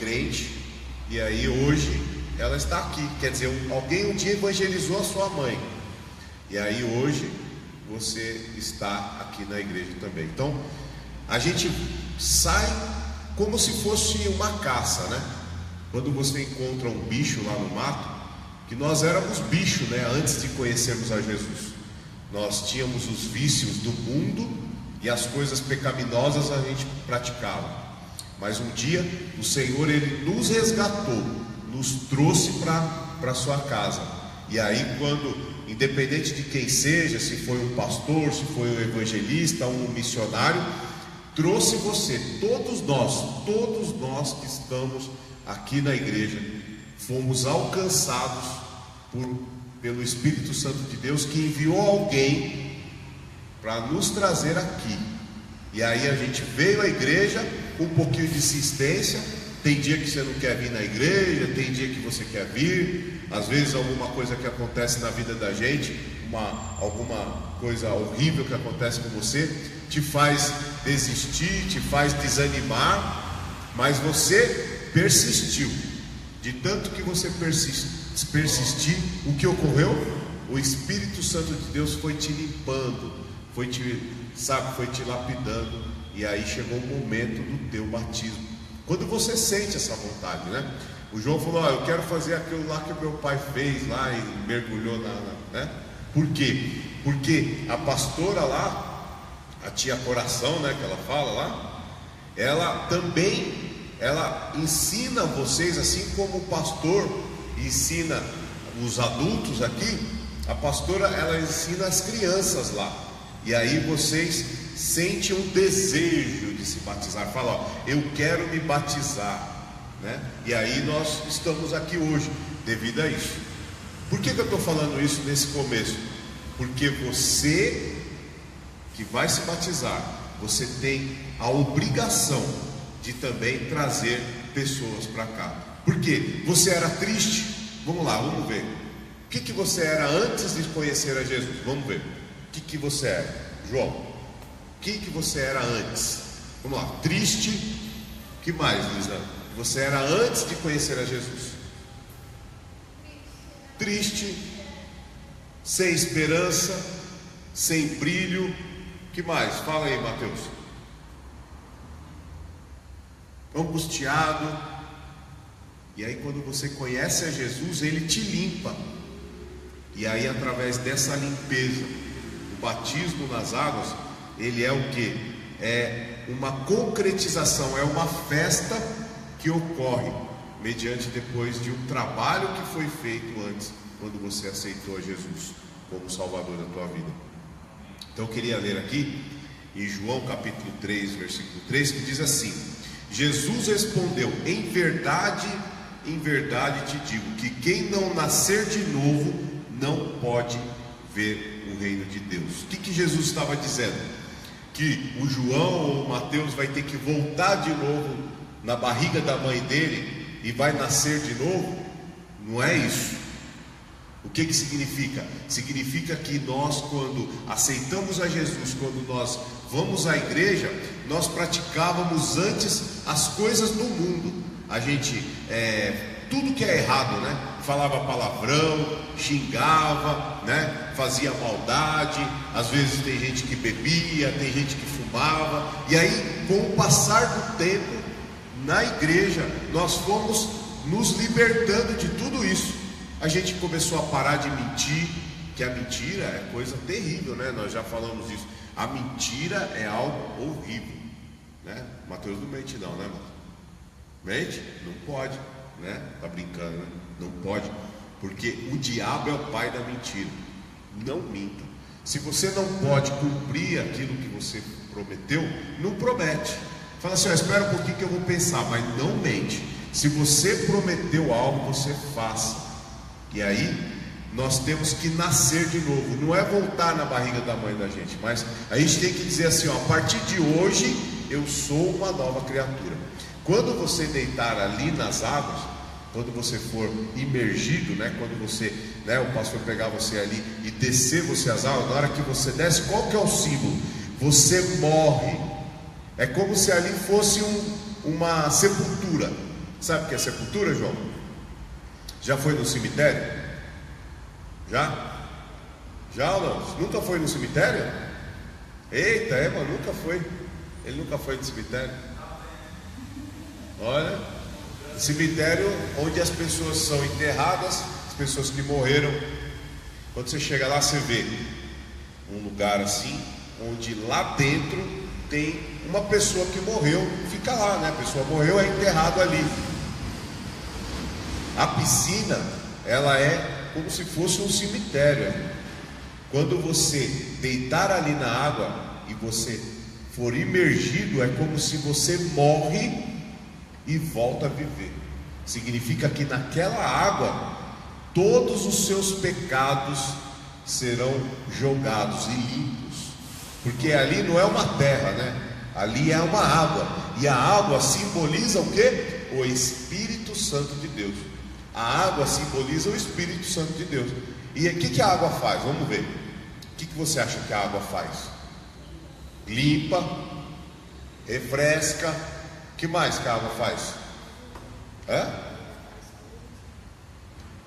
crente, e aí hoje ela está aqui. Quer dizer, alguém um dia evangelizou a sua mãe, e aí hoje você está aqui na igreja também. Então a gente sai como se fosse uma caça, né? Quando você encontra um bicho lá no mato, que nós éramos bicho, né? Antes de conhecermos a Jesus, nós tínhamos os vícios do mundo e as coisas pecaminosas a gente praticava. Mas um dia o Senhor, Ele nos resgatou, nos trouxe para a sua casa. E aí quando, independente de quem seja, se foi um pastor, se foi um evangelista, um missionário, trouxe você, todos nós que estamos aqui na igreja, fomos alcançados pelo Espírito Santo de Deus, que enviou alguém para nos trazer aqui. E aí a gente veio à igreja com um pouquinho de insistência. Tem dia que você não quer vir na igreja, tem dia que você quer vir. Às vezes alguma coisa que acontece na vida da gente, alguma coisa horrível que acontece com você, te faz desistir, te faz desanimar, mas você persistiu. De tanto que você persistir, o que ocorreu? O Espírito Santo de Deus foi te limpando, foi te lapidando, e aí chegou o momento do teu batismo. Quando você sente essa vontade, né? O João falou: eu quero fazer aquilo lá que meu pai fez lá e mergulhou né? Por quê? Porque a pastora lá, a tia Coração, né, que ela fala lá, ela também, ela ensina vocês, assim como o pastor ensina os adultos aqui, a pastora, ela ensina as crianças lá. E aí vocês sentem um desejo de se batizar. Fala: ó, eu quero me batizar, né? E aí nós estamos aqui hoje devido a isso. Por que eu estou falando isso nesse começo? Porque você que vai se batizar, você tem a obrigação de também trazer pessoas para cá. Por quê? Você era triste? Vamos lá, vamos ver. O que você era antes de conhecer a Jesus? Vamos ver. O que você era, João? O que você era antes? Vamos lá. Triste. O que mais, Luizana? Você era antes de conhecer a Jesus? Triste, sem esperança, sem brilho. O que mais? Fala aí, Mateus. Angustiado. E aí quando você conhece a Jesus, Ele te limpa. E aí através dessa limpeza, o batismo nas águas, ele é o que? É uma concretização, é uma festa que ocorre mediante depois de um trabalho que foi feito antes, quando você aceitou a Jesus como Salvador da tua vida. Então eu queria ler aqui em João capítulo 3, versículo 3, que diz assim: Jesus respondeu: em verdade te digo, que quem não nascer de novo não pode ver o reino de Deus. O que Jesus estava dizendo? Que o João ou o Mateus vai ter que voltar de novo na barriga da mãe dele e vai nascer de novo? Não é isso. O que significa? Significa que nós, quando aceitamos a Jesus, quando nós vamos à igreja, nós praticávamos antes as coisas do mundo. A gente, tudo que é errado, né? Falava palavrão, xingava, né? Fazia maldade. Às vezes tem gente que bebia, tem gente que fumava. E aí, com o passar do tempo, na igreja, nós fomos nos libertando de tudo isso. A gente começou a parar de mentir, que a mentira é coisa terrível, né? Nós já falamos disso. A mentira é algo horrível, né? Mateus não mente não, né, mano? Mente? Não pode, né? Tá brincando, né? Não pode, porque o diabo é o pai da mentira. Não minta. Se você não pode cumprir aquilo que você prometeu, não promete. Fala assim: espera um pouquinho que eu vou pensar, mas não mente. Se você prometeu algo, você faça. E aí nós temos que nascer de novo. Não é voltar na barriga da mãe da gente, mas a gente tem que dizer assim: ó, a partir de hoje eu sou uma nova criatura. Quando você deitar ali nas águas, quando você for imergido, né? Quando você, né? O pastor pegar você ali e descer você as águas, na hora que você desce, qual que é o símbolo? Você morre. É como se ali fosse uma sepultura. Sabe o que é sepultura, João? Já foi no cemitério? Já? Já ou não? Nunca foi no cemitério? Eita, mano, nunca foi. Ele nunca foi no cemitério. Olha, cemitério onde as pessoas são enterradas, as pessoas que morreram. Quando você chega lá, você vê um lugar assim, onde lá dentro tem uma pessoa que morreu, fica lá, né? A pessoa morreu, é enterrado ali. A piscina, ela é como se fosse um cemitério. Quando você deitar ali na água e você for imergido, é como se você morre e volta a viver. Significa que naquela água todos os seus pecados serão jogados e limpos, porque ali não é uma terra, né? Ali é uma água, e a água simboliza o quê? O Espírito Santo de Deus. A água simboliza o Espírito Santo de Deus. E o que a água faz? Vamos ver. O que você acha que a água faz? Limpa, refresca. O que mais que a água faz?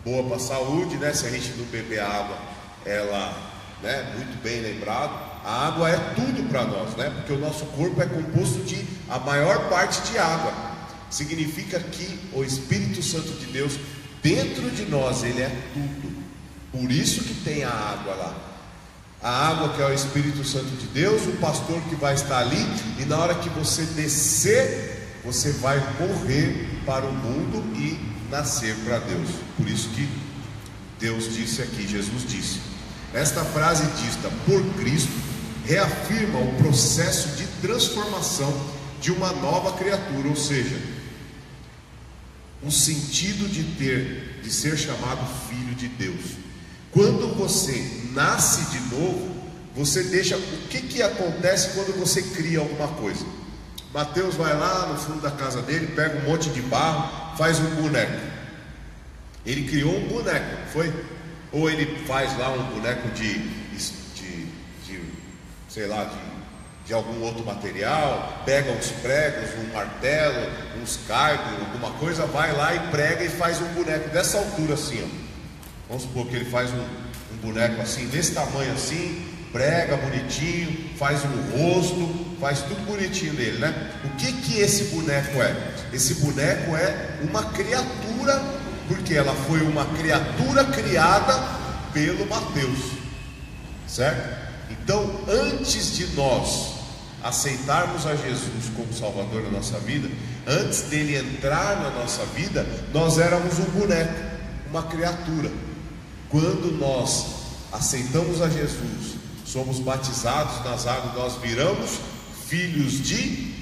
Boa para a saúde, né? Se a gente não beber água, ela, né? Muito bem lembrado. A água é tudo para nós, né? Porque o nosso corpo é composto de a maior parte de água. Significa que o Espírito Santo de Deus dentro de nós, ele é tudo. Por isso que tem a água lá. A água que é o Espírito Santo de Deus, o pastor que vai estar ali, e na hora que você descer, você vai morrer para o mundo e nascer para Deus. Por isso que Deus disse aqui, Jesus disse. Esta frase dita por Cristo reafirma o processo de transformação de uma nova criatura, ou seja, o sentido de ser chamado filho de Deus. Quando você nasce de novo, você deixa. O que acontece quando você cria alguma coisa? Mateus vai lá no fundo da casa dele, pega um monte de barro, faz um boneco. Ele criou um boneco, não foi? Ou ele faz lá um boneco sei lá, de algum outro material, pega uns pregos, um martelo, uns cargos, alguma coisa, vai lá e prega e faz um boneco dessa altura assim, ó. Vamos supor que ele faz um boneco assim, desse tamanho assim, prega bonitinho, faz um rosto, faz tudo bonitinho nele, né? O que esse boneco é? Esse boneco é uma criatura, porque ela foi uma criatura criada pelo Mateus, certo? Então, antes de nós aceitarmos a Jesus como Salvador da nossa vida, antes dele entrar na nossa vida, nós éramos um boneco, uma criatura. Quando nós aceitamos a Jesus, somos batizados nas águas, nós viramos filhos de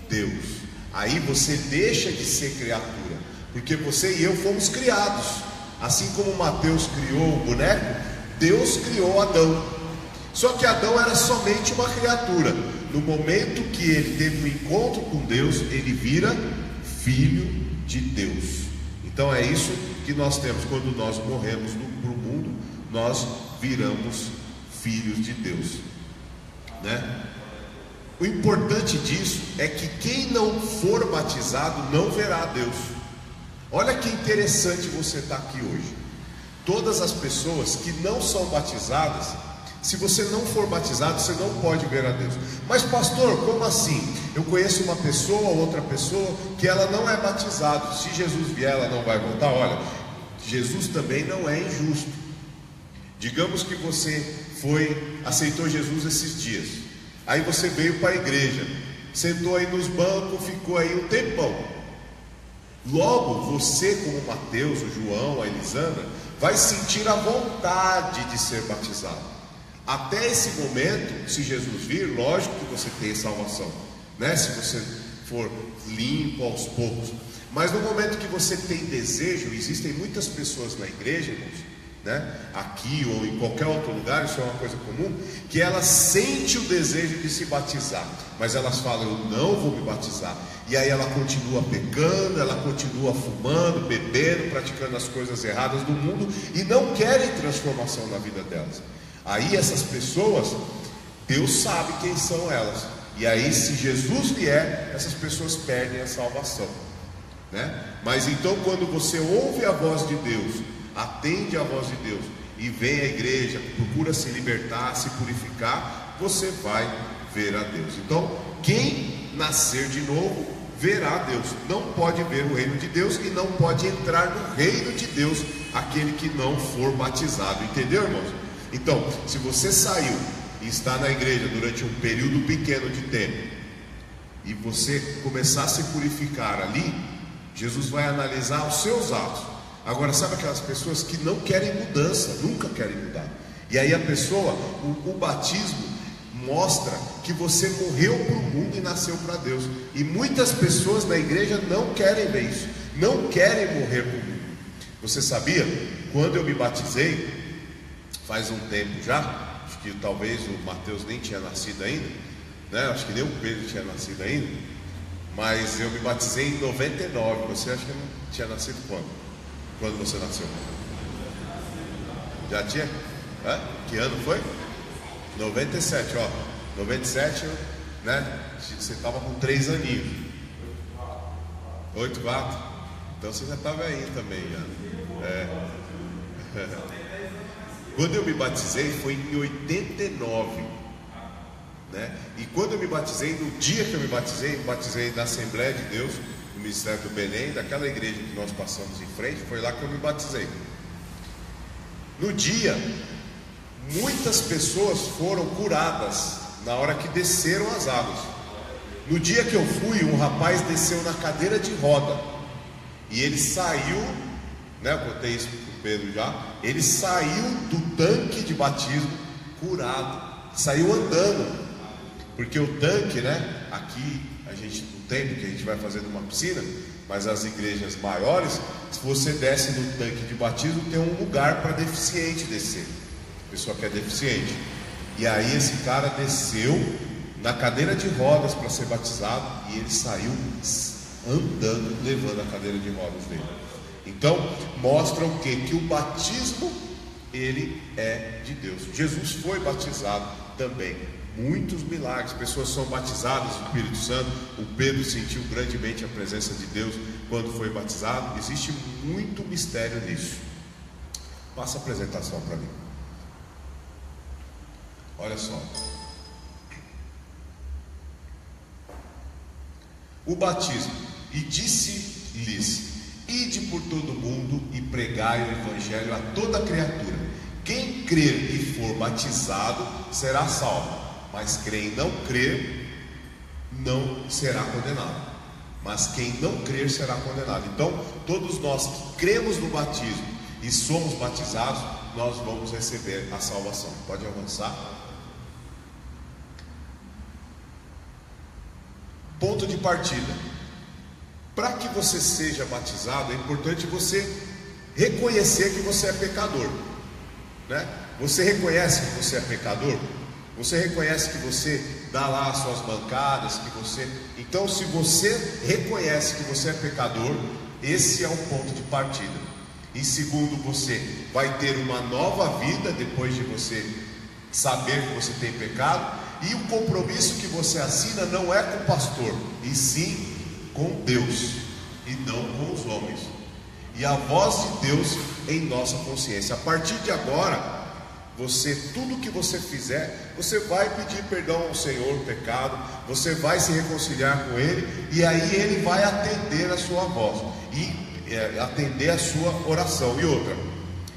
Deus. Aí você deixa de ser criatura, porque você e eu fomos criados. Assim como Mateus criou o boneco, Deus criou Adão. Só que Adão era somente uma criatura. No momento que ele teve um encontro com Deus, ele vira filho de Deus. Então é isso que nós temos. Quando nós morremos para o mundo, nós viramos filhos de Deus, né? O importante disso é que quem não for batizado não verá Deus. Olha que interessante você estar aqui hoje. Todas as pessoas que não são batizadas, se você não for batizado, você não pode ver a Deus. Mas pastor, como assim? Eu conheço uma pessoa, outra pessoa, que ela não é batizada. Se Jesus vier, ela não vai voltar. Olha, Jesus também não é injusto. Digamos que você aceitou Jesus esses dias. Aí você veio para a igreja, sentou aí nos bancos, ficou aí um tempão. Logo, você como Mateus, o João, a Elisandra, vai sentir a vontade de ser batizado. Até esse momento, se Jesus vir, lógico que você tem salvação, né? Se você for limpo aos poucos. Mas no momento que você tem desejo, existem muitas pessoas na igreja, irmãos, né? Aqui ou em qualquer outro lugar, isso é uma coisa comum, que elas sentem o desejo de se batizar, mas elas falam, eu não vou me batizar. E aí ela continua pecando, ela continua fumando, bebendo, praticando as coisas erradas do mundo e não querem transformação na vida delas. Aí essas pessoas, Deus sabe quem são elas. E aí se Jesus vier, essas pessoas perdem a salvação. né? Mas então, quando você ouve a voz de Deus, atende a voz de Deus e vem à igreja, procura se libertar, se purificar, você vai ver a Deus. Então, quem nascer de novo verá a Deus. Não pode ver o reino de Deus e não pode entrar no reino de Deus aquele que não for batizado. Entendeu, irmãos? Então, se você saiu e está na igreja durante um período pequeno de tempo e você começar a se purificar ali, Jesus vai analisar os seus atos. Agora, sabe aquelas pessoas que não querem mudança, nunca querem mudar? E aí a pessoa, o batismo mostra que você morreu para o mundo e nasceu para Deus. E muitas pessoas na igreja não querem ver isso, não querem morrer para o mundo. Você sabia? Quando eu me batizei, faz um tempo já, acho que talvez o Mateus nem tinha nascido ainda, né? Acho que nem o Pedro tinha nascido ainda, mas eu me batizei em 99. Você acha que não tinha nascido quando? Quando você nasceu? Já tinha? Hã? Que ano foi? 97, ó. 97, né? Você estava com 3 aninhos. 8, 4. Então você já estava aí também, já. É. Quando eu me batizei foi em 89, né? E quando eu me batizei, no dia que eu me batizei na Assembleia de Deus, no Ministério do Belém, daquela igreja que nós passamos em frente, foi lá que eu me batizei. No dia, muitas pessoas foram curadas na hora que desceram as águas. No dia que eu fui, um rapaz desceu na cadeira de roda e ele saiu, né? Eu contei isso para o Pedro já. Ele saiu do tanque de batismo curado, saiu andando, porque o tanque, né? Aqui a gente não tem, porque a gente vai fazer numa piscina, mas as igrejas maiores, se você desce no tanque de batismo, tem um lugar para deficiente descer, pessoa que é deficiente. E aí esse cara desceu na cadeira de rodas para ser batizado e ele saiu andando, levando a cadeira de rodas dele. Então mostra o quê? Que o batismo, ele é de Deus. Jesus foi batizado também. Muitos milagres, pessoas são batizadas no Espírito Santo. O Pedro sentiu grandemente a presença de Deus quando foi batizado. Existe muito mistério nisso. Passa a apresentação para mim. Olha só. O batismo. E disse-lhes: ide por todo mundo e pregai o evangelho a toda criatura. Quem crer e for batizado será salvo, mas quem não crer não será condenado. Mas quem não crer será condenado. Então, todos nós que cremos no batismo e somos batizados, nós vamos receber a salvação. Pode avançar. Ponto de partida. Para que você seja batizado, é importante você reconhecer que você é pecador, né? Você reconhece que você é pecador? Você reconhece que você dá lá as suas bancadas, que você... Então, se você reconhece que você é pecador, esse é um ponto de partida. Em segundo, você vai ter uma nova vida depois de você saber que você tem pecado. E o compromisso que você assina não é com o pastor, e sim com Deus, e não com os homens. E a voz de Deus em nossa consciência. A partir de agora, tudo que você fizer, você vai pedir perdão ao Senhor o pecado, você vai se reconciliar com Ele, e aí Ele vai atender a sua voz, e atender a sua oração. E outra,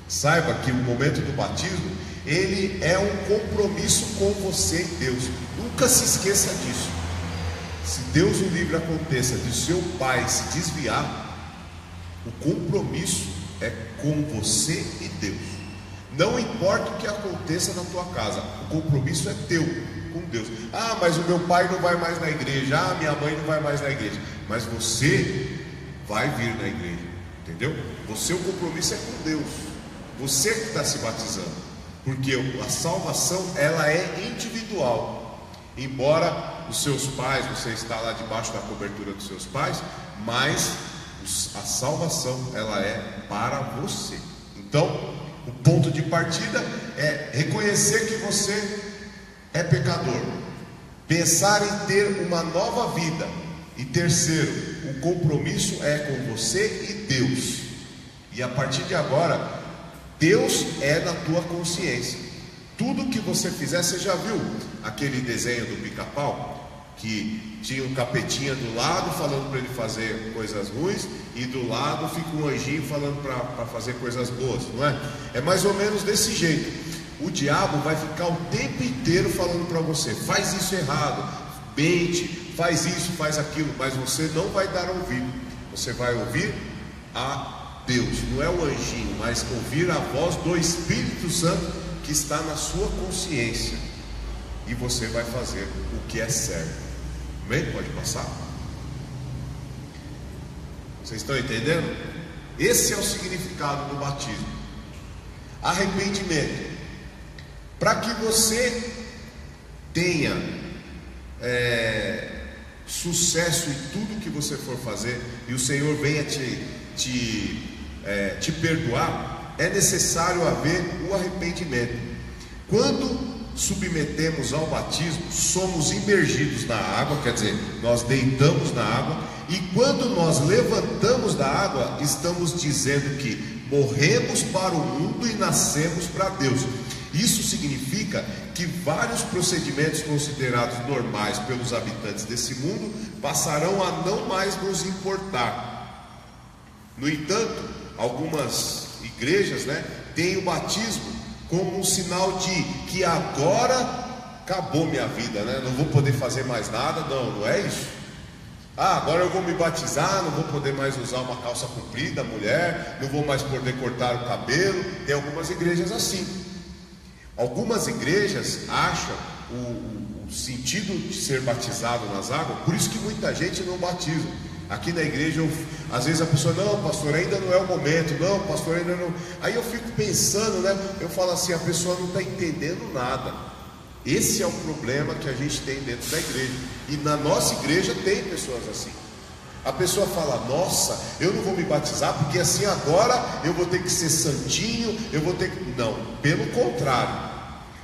saiba que o momento do batismo, ele é um compromisso com você e Deus. Nunca se esqueça disso. Se Deus o livre aconteça de seu pai se desviar, o compromisso é com você e Deus. Não importa o que aconteça na tua casa, o compromisso é teu com Deus. Ah, mas o meu pai não vai mais na igreja. Ah, minha mãe não vai mais na igreja. Mas você vai vir na igreja, entendeu? O seu compromisso é com Deus. Você que está se batizando. Porque a salvação, ela é individual. Embora os seus pais, você está lá debaixo da cobertura dos seus pais, mas a salvação, ela é para você. Então, o ponto de partida é reconhecer que você é pecador, pensar em ter uma nova vida. E terceiro, o compromisso é com você e Deus. E a partir de agora, Deus é na tua consciência. Tudo que você fizer, você já viu aquele desenho do Pica-Pau? Que tinha um capetinha do lado falando para ele fazer coisas ruins, e do lado fica um anjinho falando para fazer coisas boas, não é? É mais ou menos desse jeito. O diabo vai ficar o tempo inteiro falando para você: faz isso errado, mente, faz isso, faz aquilo, mas você não vai dar ouvido. Você vai ouvir a Deus, não é o anjinho, mas ouvir a voz do Espírito Santo que está na sua consciência, e você vai fazer o que é certo. Amém? Pode passar. Vocês estão entendendo? Esse é o significado do batismo. Arrependimento. Para que você tenha sucesso em tudo que você for fazer, e o Senhor venha te perdoar, é necessário haver o arrependimento. Quando submetemos ao batismo, somos imergidos na água, quer dizer, nós deitamos na água, e quando nós levantamos da água, estamos dizendo que morremos para o mundo e nascemos para Deus. Isso significa que vários procedimentos considerados normais pelos habitantes desse mundo passarão a não mais nos importar. No entanto, algumas igrejas, têm o batismo como um sinal de que agora acabou minha vida, não vou poder fazer mais nada. Não é isso. Agora eu vou me batizar, não vou poder mais usar uma calça comprida, mulher, não vou mais poder cortar o cabelo. Tem algumas igrejas assim. Algumas igrejas acham o sentido de ser batizado nas águas, por isso que muita gente não batiza. Aqui na igreja, às vezes a pessoa: não, pastor, ainda não é o momento, não, pastor, ainda não. Aí eu fico pensando, eu falo assim: a pessoa não está entendendo nada. Esse é o problema que a gente tem dentro da igreja, e na nossa igreja tem pessoas assim. A pessoa fala: nossa, eu não vou me batizar, porque assim agora eu vou ter que ser santinho, eu vou ter que... Não, pelo contrário.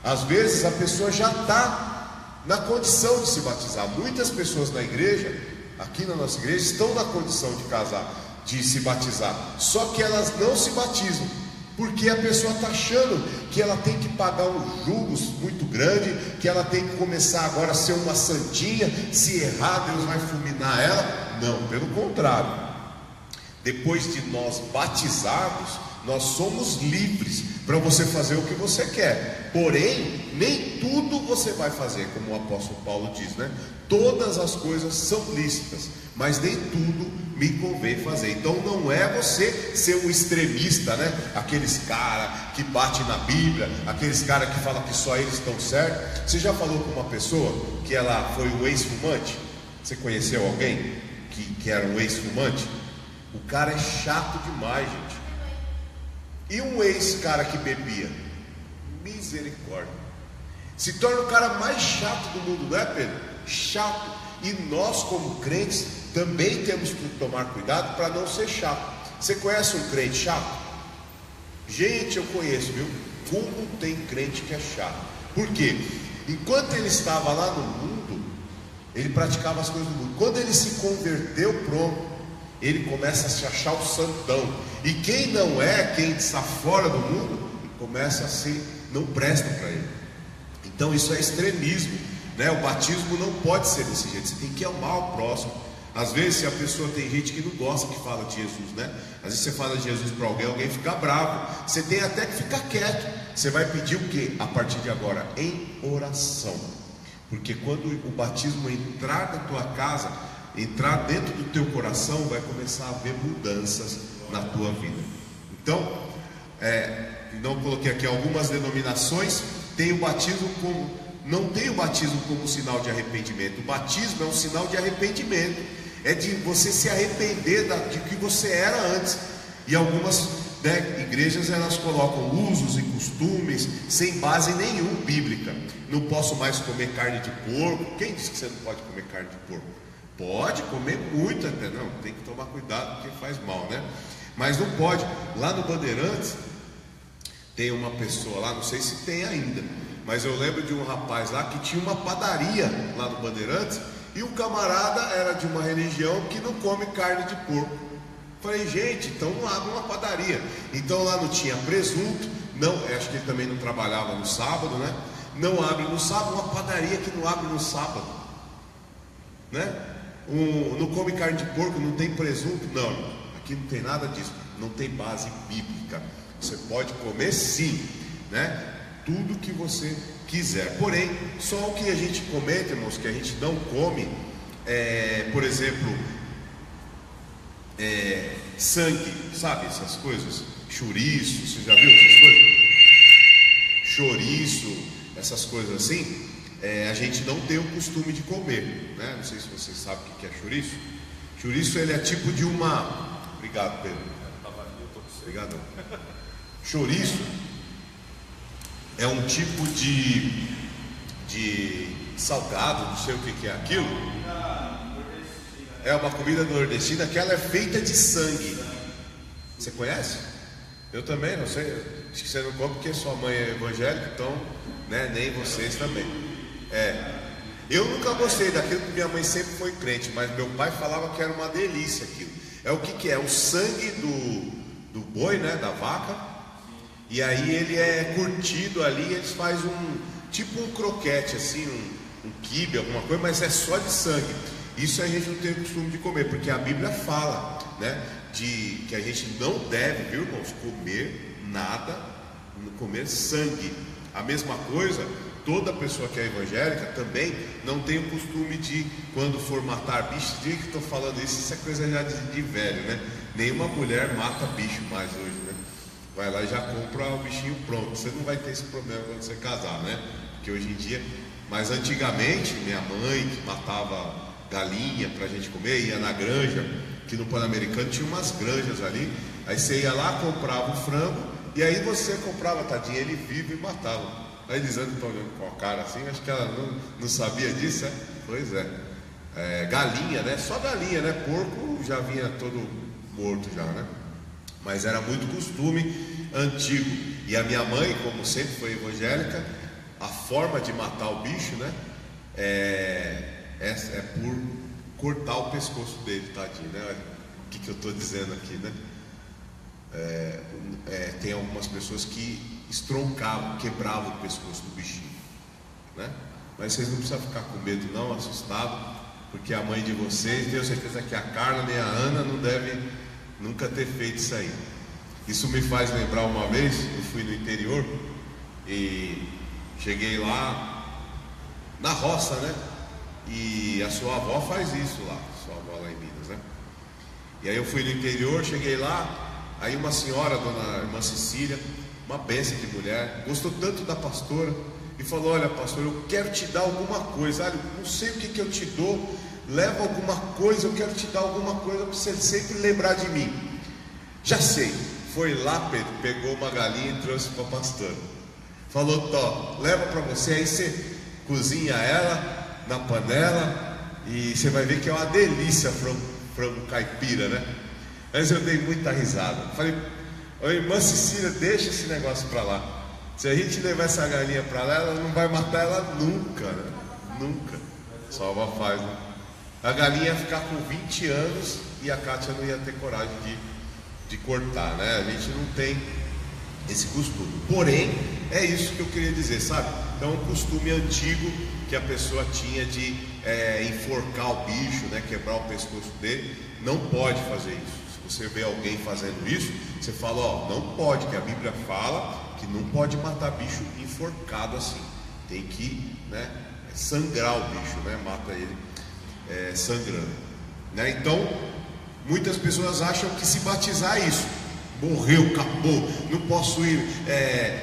Às vezes a pessoa já está na condição de se batizar. Muitas pessoas na igreja, aqui na nossa igreja, estão na condição de se batizar, só que elas não se batizam, porque a pessoa está achando que ela tem que pagar um jugo muito grande, que ela tem que começar agora a ser uma santinha, se errar Deus vai fulminar ela. Não, pelo contrário. Depois de nós batizarmos, nós somos livres para você fazer o que você quer. Porém, nem tudo você vai fazer, como o apóstolo Paulo diz, Todas as coisas são lícitas, mas nem tudo me convém fazer. Então não é você ser um extremista, Aqueles caras que batem na Bíblia, aqueles caras que falam que só eles estão certos. Você já falou com uma pessoa que ela foi um ex-fumante? Você conheceu alguém que era um ex-fumante? O cara é chato demais, gente. E um ex-cara que bebia? Misericórdia. Se torna o cara mais chato do mundo, não é, Pedro? Chato. E nós, como crentes, também temos que tomar cuidado para não ser chato. Você conhece um crente chato? Gente, eu conheço, viu? Como tem crente que é chato. Por quê? Enquanto ele estava lá no mundo, ele praticava as coisas do mundo. Quando ele se converteu, pronto, ele começa a se achar o santão. E quem não é, quem está fora do mundo, começa a se... não presta para ele. Então isso é extremismo, O batismo não pode ser desse jeito. Você tem que amar o próximo. Às vezes, se a pessoa, tem gente que não gosta que fala de Jesus, Às vezes você fala de Jesus para alguém fica bravo. Você tem até que ficar quieto. Você vai pedir o quê? A partir de agora, em oração. Porque quando o batismo entrar na tua casa, entrar dentro do teu coração, vai começar a haver mudanças na tua vida. Então, não coloquei aqui algumas denominações, tem o batismo como, não tem o batismo como sinal de arrependimento. O batismo é um sinal de arrependimento, é de você se arrepender de que você era antes. E algumas igrejas, elas colocam usos e costumes sem base nenhuma bíblica. Não posso mais comer carne de porco. Quem disse que você não pode comer carne de porco? Pode comer muito até, não, tem que tomar cuidado porque faz mal, Mas não pode. Lá no Bandeirantes tem uma pessoa lá, não sei se tem ainda, mas eu lembro de um rapaz lá que tinha uma padaria lá no Bandeirantes, E o camarada era de uma religião que não come carne de porco. Falei, gente, então não abre uma padaria. Então lá não tinha presunto, não, acho que ele também não trabalhava no sábado, né? Não abre no sábado, uma padaria que não abre no sábado, né? Não come carne de porco, não tem presunto, não, aqui não tem nada disso, não tem base bíblica. Você pode comer sim, né? Tudo que você quiser, porém, só o que a gente comete, irmãos, que a gente não come, por exemplo, sangue, sabe, essas coisas, chouriço, você já viu essas coisas? Chouriço, essas coisas assim, a gente não tem o costume de comer, né? Não sei se vocês sabem o que é chouriço. Chouriço, ele é tipo de uma... Obrigado, Pedro. Obrigado. Chouriço é um tipo de salgado, não sei o que é aquilo. É uma comida nordestina que ela é feita de sangue. Você conhece? Eu também, não sei. Acho que você não come porque sua mãe é evangélica, então, né, nem vocês também. Eu nunca gostei daquilo, porque minha mãe sempre foi crente, mas meu pai falava que era uma delícia aquilo. É o que é? O sangue do boi, né, da vaca. E aí ele é curtido ali, eles fazem tipo um croquete assim, um quibe, alguma coisa, mas é só de sangue. Isso a gente não tem o costume de comer, porque a Bíblia fala, né, de que a gente não deve, viu, irmãos, comer nada, comer sangue. A mesma coisa, toda pessoa que é evangélica também não tem o costume de, quando for matar bicho, diga que estou falando isso é coisa já de velho, né? Nenhuma mulher mata bicho mais hoje, né? Vai lá e já compra o bichinho pronto. Você não vai ter esse problema quando você casar, né? Porque hoje em dia, mas antigamente, minha mãe que matava galinha pra gente comer, ia na granja, que no Pan-Americano tinha umas granjas ali. Aí você ia lá, comprava o frango, e aí você comprava, tadinho, ele vivo e matava. Aí eles andam olhando com a cara assim, acho que ela não sabia disso, é? Pois é. Galinha, né? Só galinha, né? Porco já vinha todo morto já, né? Mas era muito costume antigo. E a minha mãe, como sempre foi evangélica, a forma de matar o bicho, né, é por cortar o pescoço dele, tadinho, né? Olha o que eu estou dizendo aqui, né? Tem algumas pessoas que estroncavam, quebravam o pescoço do bichinho, né? Mas vocês não precisam ficar com medo não, assustado, porque a mãe de vocês, tenho certeza que a Carla nem a Ana não deve nunca ter feito isso aí. Isso me faz lembrar uma vez, eu fui no interior e cheguei lá na roça, né? E a sua avó faz isso lá, sua avó lá em Minas, né? E aí eu fui no interior, cheguei lá, aí uma senhora, dona irmã Cecília, uma bênção de mulher, gostou tanto da pastora e falou: olha, pastor, eu quero te dar alguma coisa, olha, não sei o que eu te dou, leva alguma coisa, eu quero te dar alguma coisa para você sempre lembrar de mim. Já sei. Foi lá, Pedro, pegou uma galinha e trouxe para a pastora. Falou: Tó, leva para você, aí você cozinha ela na panela e você vai ver que é uma delícia frango caipira, né? Mas eu dei muita risada. Falei: ô irmã Cecília, deixa esse negócio para lá. Se a gente levar essa galinha para lá, ela não vai matar ela nunca, né? Nunca. Só a avó faz, né? A galinha ia ficar com 20 anos e a Kátia não ia ter coragem de cortar, né? A gente não tem esse costume. Porém, é isso que eu queria dizer, sabe? Então, um costume antigo que a pessoa tinha de enforcar o bicho, né? Quebrar o pescoço dele. Não pode fazer isso. Se você vê alguém fazendo isso, você fala: ó, não pode, que a Bíblia fala que não pode matar bicho enforcado assim. Tem que, né, sangrar o bicho, né? Mata ele sangrando, né? Então, muitas pessoas acham que se batizar é isso. Morreu, acabou, não posso ir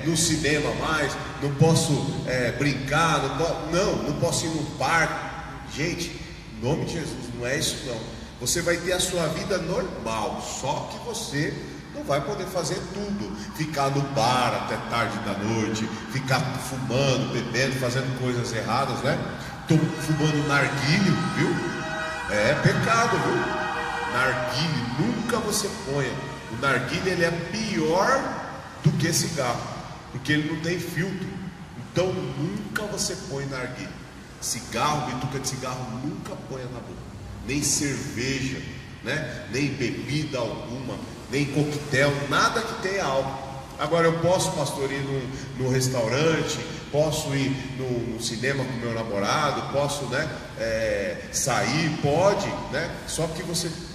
no cinema mais, não posso brincar, não posso ir no parque. Gente, em nome de Jesus, não é isso não. Você vai ter a sua vida normal, só que você não vai poder fazer tudo. Ficar no bar até tarde da noite, ficar fumando, bebendo, fazendo coisas erradas, né? Fumando narguilho, viu? É pecado, viu? Narguilho, nunca você ponha. O narguilho, ele é pior do que cigarro, porque ele não tem filtro. Então nunca você põe narguilho. cigarro, bituca de cigarro, nunca ponha na boca, nem cerveja, né? Nem bebida alguma, nem coquetel, nada que tenha álcool. Agora eu posso, pastor, ir no restaurante, posso ir no cinema com meu namorado, posso, né, sair, pode, né? Só que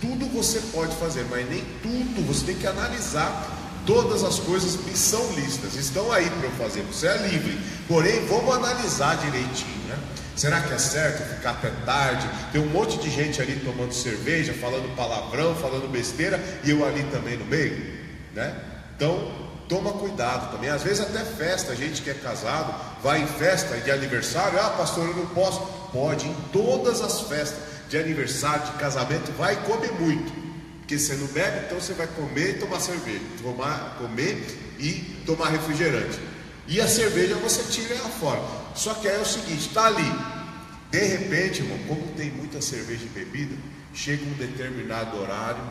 tudo você pode fazer, mas nem tudo. Você tem que analisar. Todas as coisas me são lícitas, estão aí para eu fazer, você é livre. Porém, vamos analisar direitinho, né? Será que é certo ficar até tarde? Tem um monte de gente ali tomando cerveja, falando palavrão, falando besteira, e eu ali também no meio, né? Então, toma cuidado também. Às vezes até festa, a gente que é casado vai em festa de aniversário. Ah, pastor, eu não posso. Pode, em todas as festas de aniversário, de casamento, vai e come muito. Porque você não bebe, então você vai comer e tomar cerveja, comer e tomar refrigerante. E a cerveja você tira ela fora. Só que aí é o seguinte, está ali. De repente, irmão, como tem muita cerveja e bebida, chega um determinado horário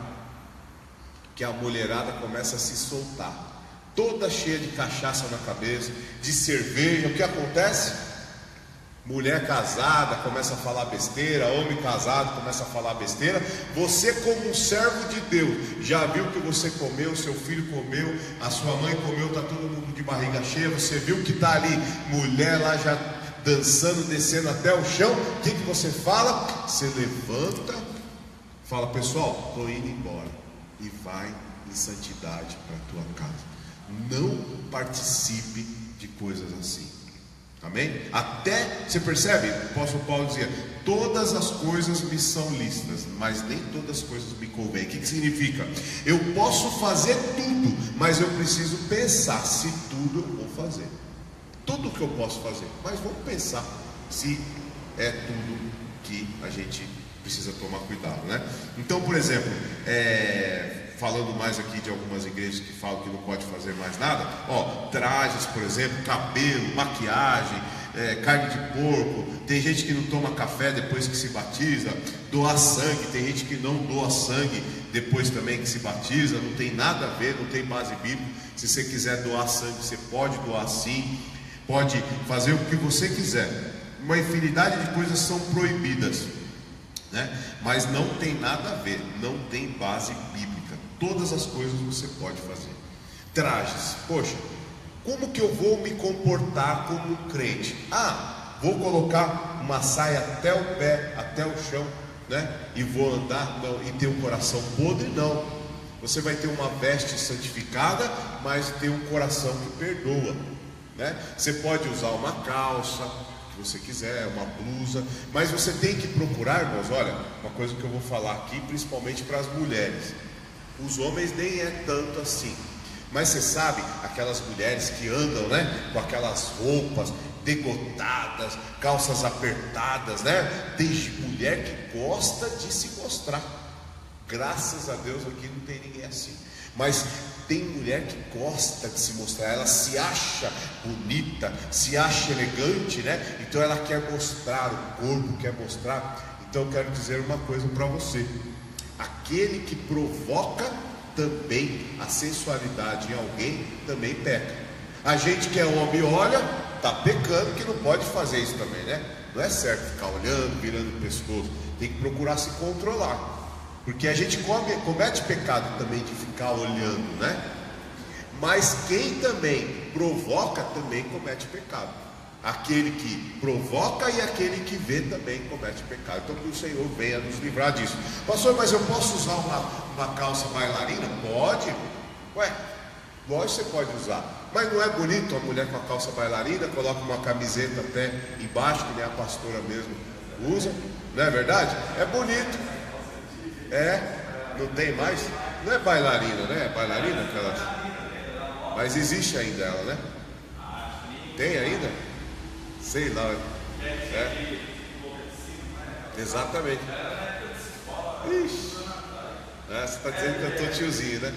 que a mulherada começa a se soltar, toda cheia de cachaça na cabeça, de cerveja. O que acontece? Mulher casada começa a falar besteira, homem casado começa a falar besteira. Você, como um servo de Deus, já viu que você comeu, seu filho comeu, a sua mãe comeu, está todo mundo de barriga cheia. Você viu que está ali mulher lá já dançando, descendo até o chão. O que você fala? Você levanta, fala: pessoal, estou indo embora, e vai em santidade para a tua casa. Não participe de coisas assim. Amém? Até, você percebe? O apóstolo Paulo dizia: todas as coisas me são lícitas, mas nem todas as coisas me convêm. O que significa? Eu posso fazer tudo, mas eu preciso pensar se tudo eu vou fazer. Tudo que eu posso fazer, mas vamos pensar se é tudo que a gente precisa tomar cuidado, né? Então, por exemplo, falando mais aqui de algumas igrejas que falam que não pode fazer mais nada, trajes, por exemplo, cabelo, maquiagem, carne de porco. Tem gente que não toma café depois que se batiza. Doar sangue, tem gente que não doa sangue depois também que se batiza. Não tem nada a ver, não tem base bíblica. Se você quiser doar sangue, você pode doar sim, pode fazer o que você quiser. Uma infinidade de coisas são proibidas, né? Mas não tem nada a ver, não tem base bíblica. Todas as coisas você pode fazer. Trajes, poxa, como que eu vou me comportar como um crente? Vou colocar uma saia até o pé, até o chão, né? E vou andar, não, e ter um coração podre? Não. Você vai ter uma veste santificada, mas ter um coração que perdoa, né? Você pode usar uma calça, que você quiser, uma blusa, mas você tem que procurar, irmãos. Olha, uma coisa que eu vou falar aqui, principalmente para as mulheres. Os homens nem é tanto assim, mas você sabe, aquelas mulheres que andam, né, com aquelas roupas degotadas, calças apertadas, né? Tem mulher que gosta de se mostrar. Graças a Deus aqui não tem ninguém assim, mas tem mulher que gosta de se mostrar. Ela se acha bonita, se acha elegante, né? Então ela quer mostrar o corpo, quer mostrar. Então eu quero dizer uma coisa para você: aquele que provoca também a sensualidade em alguém também peca. A gente que é homem olha, está pecando, que não pode fazer isso também, né? Não é certo ficar olhando, virando o pescoço. Tem que procurar se controlar, porque a gente comete pecado também de ficar olhando, né? Mas quem também provoca também comete pecado. Aquele que provoca e aquele que vê também comete pecado. Então que o Senhor venha nos livrar disso. Pastor, mas eu posso usar uma calça bailarina? Pode. Ué, lógico que você pode usar. Mas não é bonito a mulher com a calça bailarina? Coloca uma camiseta até embaixo, que nem a pastora mesmo usa. Não é verdade? É bonito. Não tem mais? Não é bailarina, né? É bailarina aquela. Mas existe ainda ela, né? Tem ainda? Sei lá. Exatamente. Ixi. Você está dizendo que eu estou tiozinho, né?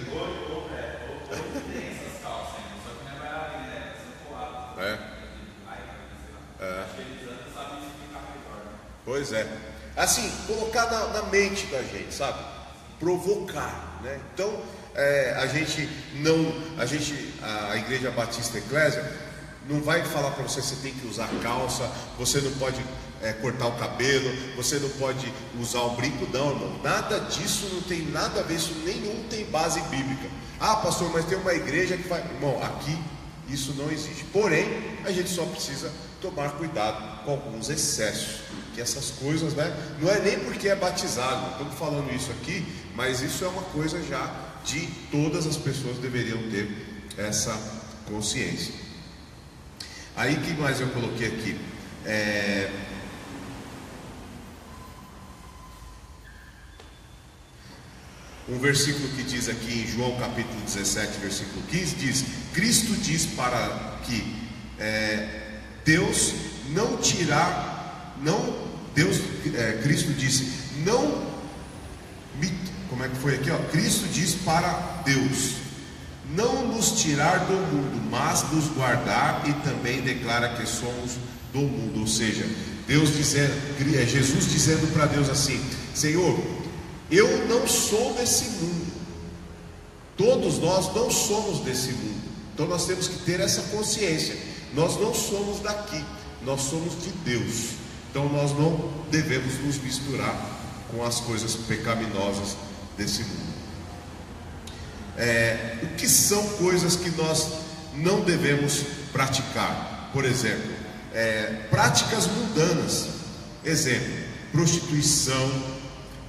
Pois é. Assim, colocar na mente da gente, sabe? Provocar, né? Então, a Igreja Batista Eclésia não vai falar para você tem que usar calça, você não pode cortar o cabelo, você não pode usar o brinco, não, irmão. Nada disso não tem nada a ver, isso nenhum tem base bíblica. Ah, pastor, mas tem uma igreja que faz. Irmão, aqui isso não existe. Porém, a gente só precisa tomar cuidado com alguns excessos, que essas coisas, né? Não é nem porque é batizado, estamos falando isso aqui, mas isso é uma coisa já de todas as pessoas deveriam ter essa consciência. Aí, que mais eu coloquei aqui? Um versículo que diz aqui em João capítulo 17, versículo 15, diz: Cristo diz para que Deus não tirar, Cristo disse, não me, como é que foi aqui, ó? Cristo diz para Deus, não nos tirar do mundo, mas nos guardar, e também declara que somos do mundo. Ou seja, Jesus dizendo para Deus assim: Senhor, eu não sou desse mundo, todos nós não somos desse mundo. Então nós temos que ter essa consciência, nós não somos daqui, nós somos de Deus. Então nós não devemos nos misturar com as coisas pecaminosas desse mundo. O que são coisas que nós não devemos praticar? Por exemplo, práticas mundanas. Exemplo, prostituição,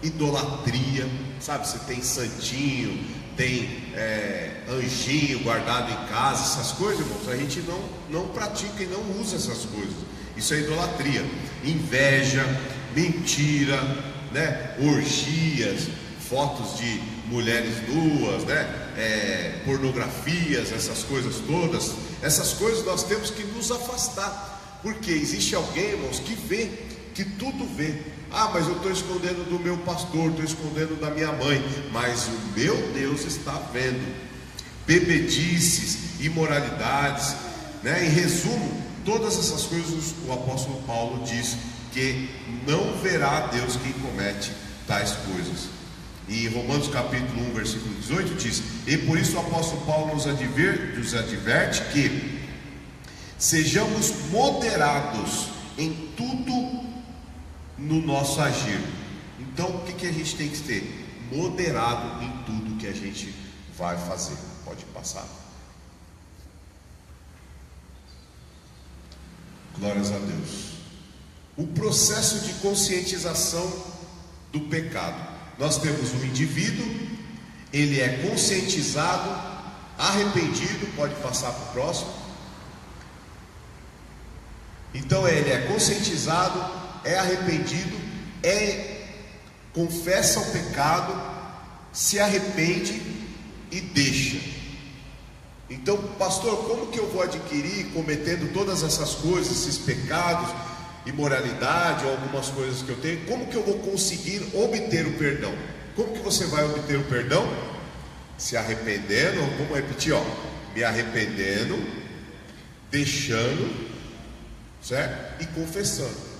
idolatria, sabe? Você tem santinho, tem anjinho guardado em casa, essas coisas, irmãos, a gente não pratica e não usa essas coisas. Isso é idolatria. Inveja, mentira, né? Orgias, fotos de mulheres nuas, né? Pornografias, essas coisas todas. Essas coisas nós temos que nos afastar, porque existe alguém, irmãos, que vê, que tudo vê. Ah, mas eu estou escondendo do meu pastor, estou escondendo da minha mãe, mas o meu Deus está vendo. Bebedices, imoralidades, né? Em resumo, todas essas coisas o apóstolo Paulo diz que não verá Deus quem comete tais coisas. E em Romanos capítulo 1, versículo 18 diz: e por isso o apóstolo Paulo nos adverte que sejamos moderados em tudo no nosso agir. Então o que a gente tem que ter? Moderado em tudo que a gente vai fazer. Pode passar. Glórias a Deus. O processo de conscientização do pecado. Nós temos um indivíduo, ele é conscientizado, arrependido. Pode passar para o próximo. Então ele é conscientizado, é arrependido, confessa o pecado, se arrepende e deixa. Então, pastor, como que eu vou adquirir, cometendo todas essas coisas, esses pecados, imoralidade ou algumas coisas que eu tenho, como que eu vou conseguir obter o perdão? Como que você vai obter o perdão? Se arrependendo, vamos repetir, ó, me arrependendo, deixando, certo? E confessando.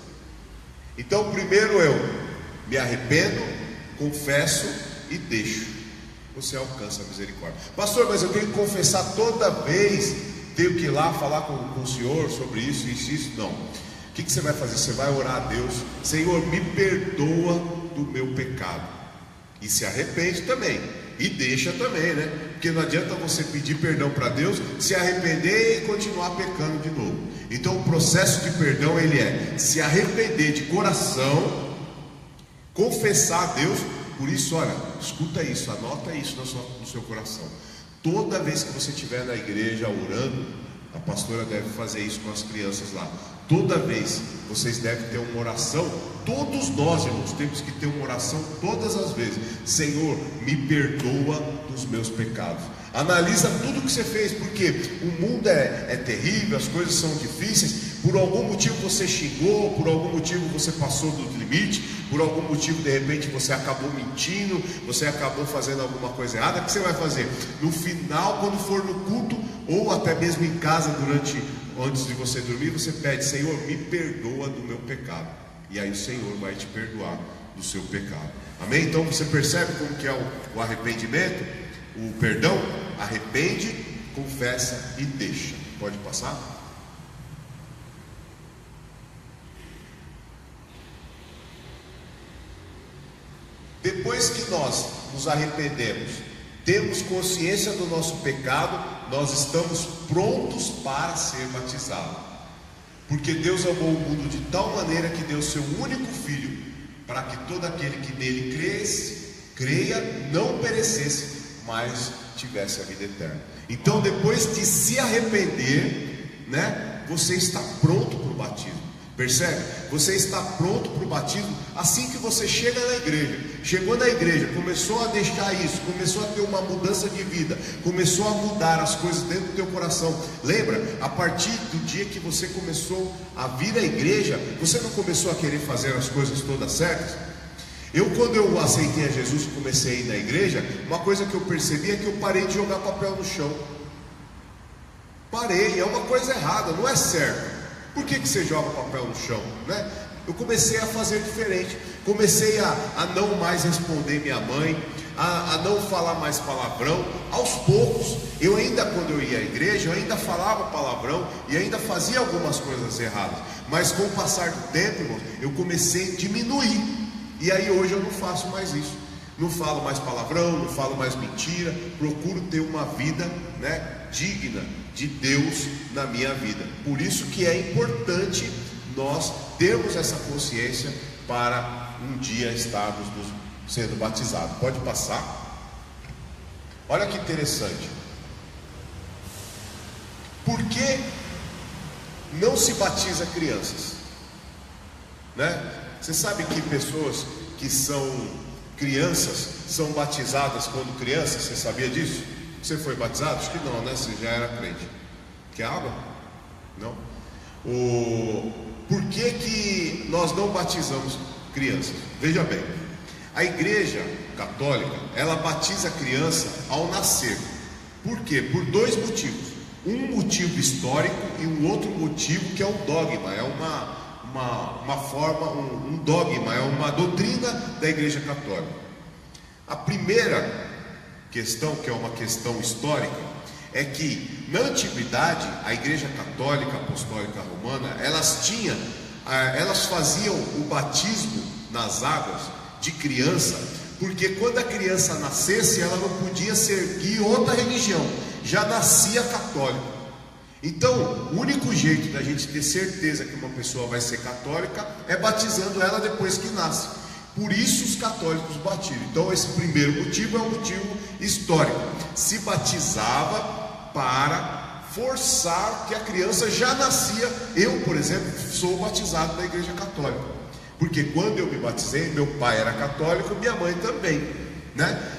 Então, primeiro eu me arrependo, confesso e deixo. Você alcança a misericórdia. Pastor, mas eu tenho que confessar toda vez, tenho que ir lá falar com o Senhor sobre isso, isso. Não. O que você vai fazer? Você vai orar a Deus: Senhor, me perdoa do meu pecado. E se arrepende também. E deixa também, né? Porque não adianta você pedir perdão para Deus, se arrepender e continuar pecando de novo. Então o processo de perdão, ele é se arrepender de coração, confessar a Deus. Por isso, olha, escuta isso, anota isso no seu coração. Toda vez que você estiver na igreja orando, a pastora deve fazer isso com as crianças lá. Toda vez vocês devem ter uma oração. Todos nós, irmãos, temos que ter uma oração todas as vezes: Senhor, me perdoa dos meus pecados. Analisa tudo que você fez, porque o mundo é terrível, as coisas são difíceis. Por algum motivo você xingou, por algum motivo você passou do limite, por algum motivo de repente você acabou mentindo, você acabou fazendo alguma coisa errada. O que você vai fazer? No final, quando for no culto, ou até mesmo em casa, antes de você dormir, você pede: Senhor, me perdoa do meu pecado. E aí o Senhor vai te perdoar do seu pecado. Amém? Então você percebe como que é o arrependimento, o perdão? Arrepende, confessa e deixa. Pode passar? depois que nós nos arrependemos, temos consciência do nosso pecado, nós estamos prontos para ser batizados. Porque Deus amou o mundo de tal maneira que deu seu único Filho, para que todo aquele que nele creia, não perecesse, mas tivesse a vida eterna. Então, depois de se arrepender, você está pronto para o batismo. Percebe? Você está pronto para o batismo assim que você chega na igreja. Chegou na igreja, começou a deixar isso, começou a ter uma mudança de vida, começou a mudar as coisas dentro do teu coração. Lembra? A partir do dia que você começou a vir à igreja, você não começou a querer fazer as coisas todas certas? Quando eu aceitei a Jesus e comecei a ir na igreja, uma coisa que eu percebi é que eu parei de jogar papel no chão. Parei, é uma coisa errada, não é certo. Por que você joga papel no chão, Eu comecei a fazer diferente. Comecei a não mais responder minha mãe, a não falar mais palavrão. Aos poucos, quando eu ia à igreja, eu ainda falava palavrão e ainda fazia algumas coisas erradas. Mas com o passar do tempo, irmãos, eu comecei a diminuir. E aí hoje eu não faço mais isso. Não falo mais palavrão, não falo mais mentira. Procuro ter uma vida, digna de Deus na minha vida. Por isso que é importante nós termos essa consciência para um dia estarmos sendo batizados. Pode passar. Olha que interessante. Por que não se batiza crianças? Você sabe que pessoas que são crianças são batizadas quando crianças? Você sabia disso? Você foi batizado? Acho que não, Você já era crente. Quer água? Não. Por que nós não batizamos crianças? Veja bem, a igreja católica, ela batiza a criança ao nascer. Por quê? Por dois motivos. Um motivo histórico e um outro motivo que é um dogma, é uma forma, um dogma, é uma doutrina da igreja católica. A primeira questão, que é uma questão histórica, é que na antiguidade a igreja católica apostólica romana, elas faziam o batismo nas águas de criança, porque quando a criança nascesse, ela não podia seguir outra religião, já nascia católica. Então, o único jeito da gente ter certeza que uma pessoa vai ser católica é batizando ela depois que nasce. Por isso os católicos batizam. Então esse primeiro motivo é um motivo histórico. Se batizava para forçar que a criança já nascia. Eu, por exemplo, sou batizado na igreja católica, porque quando eu me batizei, meu pai era católico, minha mãe também,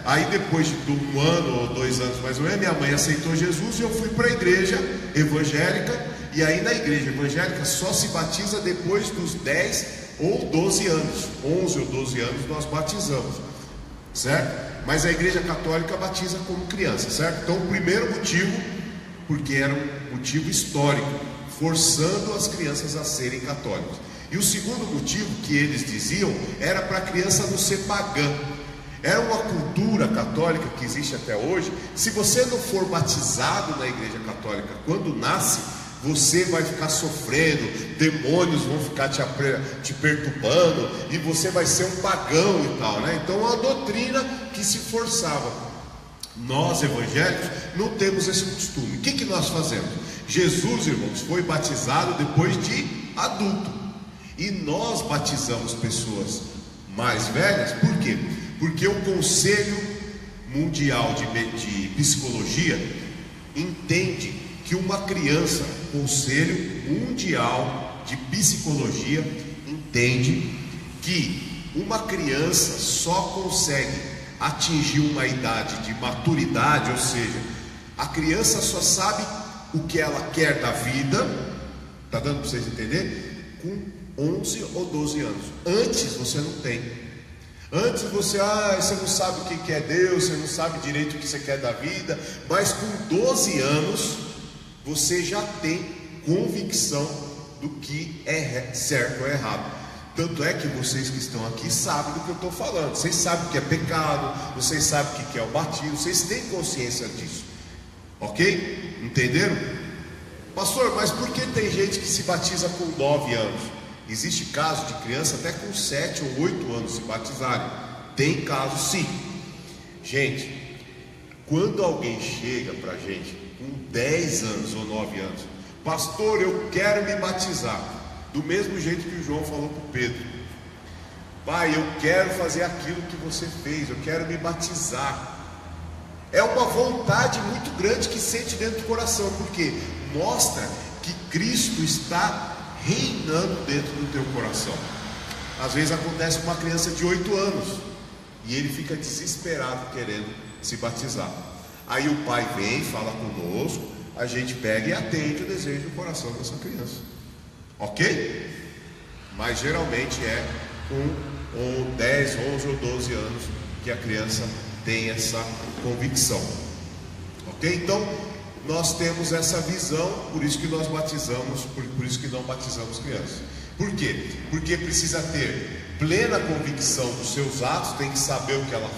Aí depois de um ano ou 2 anos mais ou menos, minha mãe aceitou Jesus e eu fui para a igreja evangélica. E aí na igreja evangélica só se batiza depois dos 10 ou 12 anos, 11 ou 12 anos nós batizamos, certo? Mas a igreja católica batiza como criança, certo? Então o primeiro motivo, porque era um motivo histórico, forçando as crianças a serem católicas. E o segundo motivo que eles diziam era para a criança não ser pagã. Era uma cultura católica que existe até hoje. Se você não for batizado na igreja católica quando nasce, você vai ficar sofrendo, demônios vão ficar te perturbando, e você vai ser um pagão e tal, Então é uma doutrina que se forçava. Nós evangélicos não temos esse costume. O que nós fazemos? Jesus, irmãos, foi batizado depois de adulto, e nós batizamos pessoas mais velhas. Por quê? Porque o Conselho Mundial de Psicologia entende que uma criança, Conselho Mundial de Psicologia entende que uma criança só consegue atingir uma idade de maturidade, ou seja, a criança só sabe o que ela quer da vida, tá dando para vocês entenderem? Com 11 ou 12 anos. Antes você não tem. Antes você não sabe o que é Deus, você não sabe direito o que você quer da vida, mas com 12 anos você já tem convicção do que é certo ou errado. Tanto é que vocês que estão aqui sabem do que eu estou falando. Vocês sabem o que é pecado, vocês sabem o que é o batismo, vocês têm consciência disso. Ok? Entenderam? Pastor, mas por que tem gente que se batiza com 9 anos? Existe caso de criança até com 7 ou 8 anos se batizarem. Tem casos sim. Gente, quando alguém chega para a gente com 10 anos ou 9 anos, pastor, eu quero me batizar, do mesmo jeito que o João falou para o Pedro, pai, eu quero fazer aquilo que você fez, eu quero me batizar. É uma vontade muito grande que sente dentro do coração, porque mostra que Cristo está reinando dentro do teu coração. Às vezes acontece com uma criança de 8 anos e ele fica desesperado querendo se batizar. Aí o pai vem, fala conosco, a gente pega e atende o desejo do coração dessa criança, ok? Mas geralmente é com 10, 11 ou 12 anos que a criança tem essa convicção, ok? Então nós temos essa visão, por isso que nós batizamos, por isso que não batizamos crianças. Por quê? Porque precisa ter plena convicção dos seus atos, tem que saber o que ela